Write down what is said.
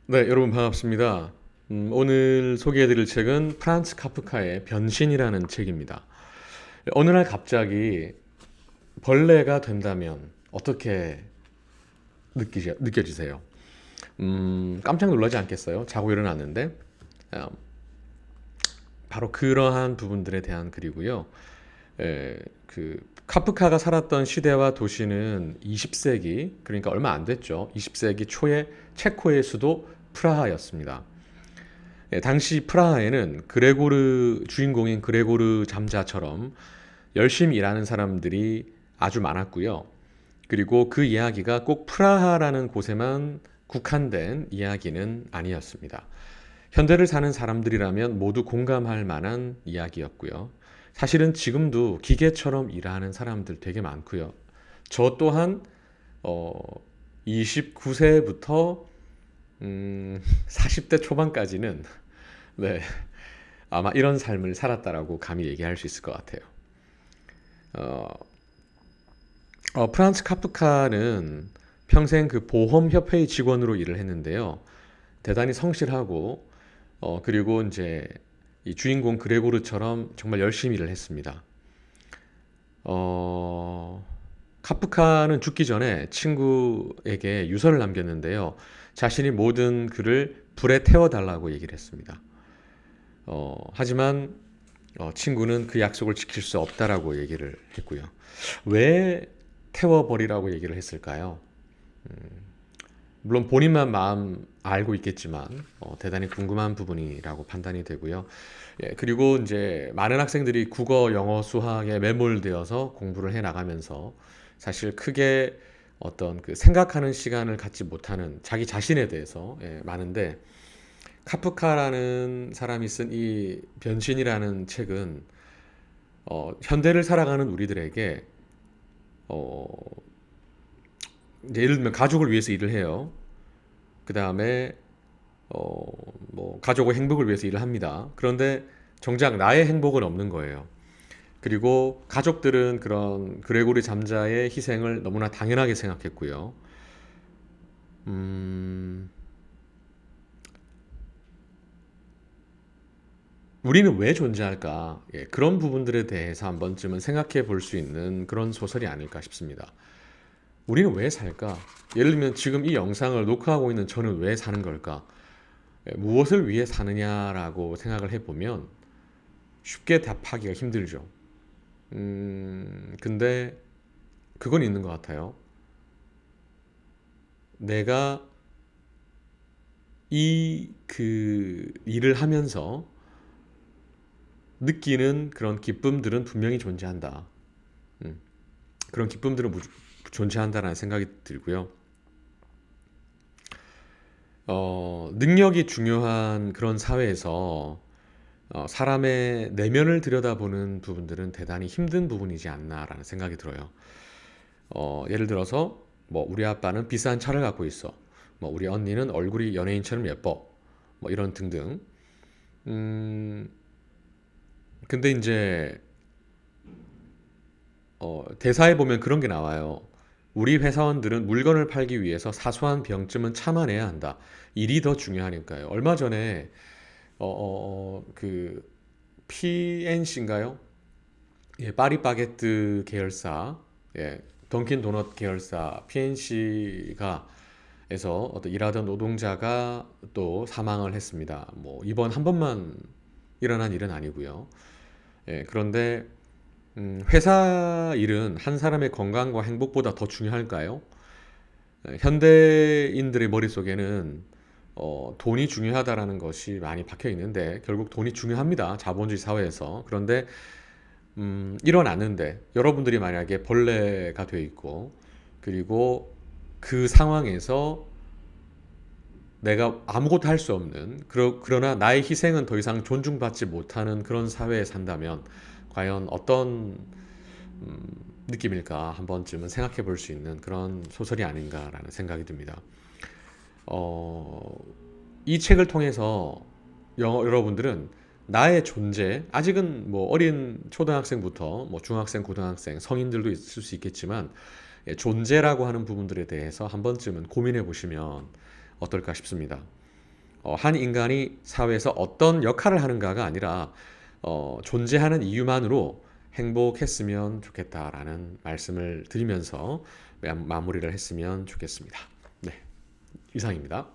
네, 여러분 반갑습니다. 오늘 소개해드릴 책은 프란츠 카프카의 변신이라는 책입니다. 어느 날 갑자기 벌레가 된다면 어떻게 느껴지세요? 깜짝 놀라지 않겠어요? 자고 일어났는데 어, 바로 그러한 부분들에 대한 글이고요. 그 카프카가 살았던 시대와 도시는 20세기, 그러니까 얼마 안 됐죠. 20세기 초에 체코의 수도 프라하였습니다. 당시 프라하에는 그레고르 주인공인 그레고르 잠자처럼 열심히 일하는 사람들이 아주 많았고요. 그리고 그 이야기가 꼭 프라하라는 곳에만 국한된 이야기는 아니었습니다. 현대를 사는 사람들이라면 모두 공감할 만한 이야기였고요. 사실은 지금도 기계처럼 일하는 사람들 되게 많고요. 저 또한 어, 29세부터 40대 초반까지는 네, 아마 이런 삶을 살았다라고 감히 얘기할 수 있을 것 같아요. 어, 프란츠 카프카는 평생 그 보험협회의 직원으로 일을 했는데요. 대단히 성실하고, 그리고 이제 이 주인공 그레고르처럼 정말 열심히 일을 했습니다. 어, 카프카는 죽기 전에 친구에게 유서를 남겼는데요. 자신이 모든 글을 불에 태워달라고 얘기를 했습니다. 하지만 친구는 그 약속을 지킬 수 없다라고 얘기를 했고요. 왜 태워버리라고 얘기를 했을까요? 물론 본인만 마음 알고 있겠지만 대단히 궁금한 부분이라고 판단이 되고요. 예, 그리고 이제 많은 학생들이 국어, 영어, 수학에 매몰되어서 공부를 해 나가면서 사실 크게 어떤 그 생각하는 시간을 갖지 못하는 자기 자신에 대해서 많은데 카프카라는 사람이 쓴 이 변신이라는 책은 현대를 살아가는 우리들에게 어, 이제 예를 들면 가족을 위해서 일을 해요. 그 다음에 뭐 가족의 행복을 위해서 일을 합니다. 그런데 정작 나의 행복은 없는 거예요. 그리고 가족들은 그런 그레고리 잠자의 희생을 너무나 당연하게 생각했고요. 음, 우리는 왜 존재할까? 예, 그런 부분들에 대해서 한 번쯤은 생각해 볼 수 있는 그런 소설이 아닐까 싶습니다. 우리는 왜 살까? 예를 들면 지금 이 영상을 녹화하고 있는 저는 왜 사는 걸까? 무엇을 위해 사느냐라고 생각을 해보면 쉽게 답하기가 힘들죠. 근데 그건 있는 것 같아요. 내가 이 그 일을 하면서 느끼는 그런 기쁨들은 분명히 존재한다. 음, 그런 기쁨들은 존재한다라는 생각이 들고요. 능력이 중요한 그런 사회에서 사람의 내면을 들여다보는 부분들은 대단히 힘든 부분이지 않나라는 생각이 들어요. 예를 들어서 뭐 우리 아빠는 비싼 차를 갖고 있어. 뭐 우리 언니는 얼굴이 연예인처럼 예뻐. 뭐 이런 등등. 음, 근데 이제 대사에 보면 그런 게 나와요. 우리 회사원들은 물건을 팔기 위해서 사소한 병쯤은 참아내야 한다. 일이 더 중요하니까요. 얼마 전에 그 PNC인가요? 예, 파리바게뜨 계열사, 예, 던킨 도넛 계열사 PNC가 에서 어떤 일하던 노동자가 또 사망을 했습니다. 뭐 이번 한 번만 일어난 일은 아니고요. 예, 그런데 회사 일은 한 사람의 건강과 행복보다 더 중요할까요? 현대인들의 머릿속에는 돈이 중요하다라는 것이 많이 박혀 있는데 결국 돈이 중요합니다. 자본주의 사회에서. 그런데 일어났는데 여러분들이 만약에 벌레가 돼 있고 그리고 그 상황에서 내가 아무것도 할 수 없는 그러나 나의 희생은 더 이상 존중받지 못하는 그런 사회에 산다면 과연 어떤 느낌일까 한 번쯤은 생각해 볼 수 있는 그런 소설이 아닌가라는 생각이 듭니다. 어, 이 책을 통해서 여러분들은 나의 존재, 아직은 뭐 어린 초등학생부터 뭐 중학생, 고등학생, 성인들도 있을 수 있겠지만 존재라고 하는 부분들에 대해서 한 번쯤은 고민해 보시면 어떨까 싶습니다. 한 인간이 사회에서 어떤 역할을 하는가가 아니라 존재하는 이유만으로 행복했으면 좋겠다라는 말씀을 드리면서 마무리를 했으면 좋겠습니다. 네, 이상입니다.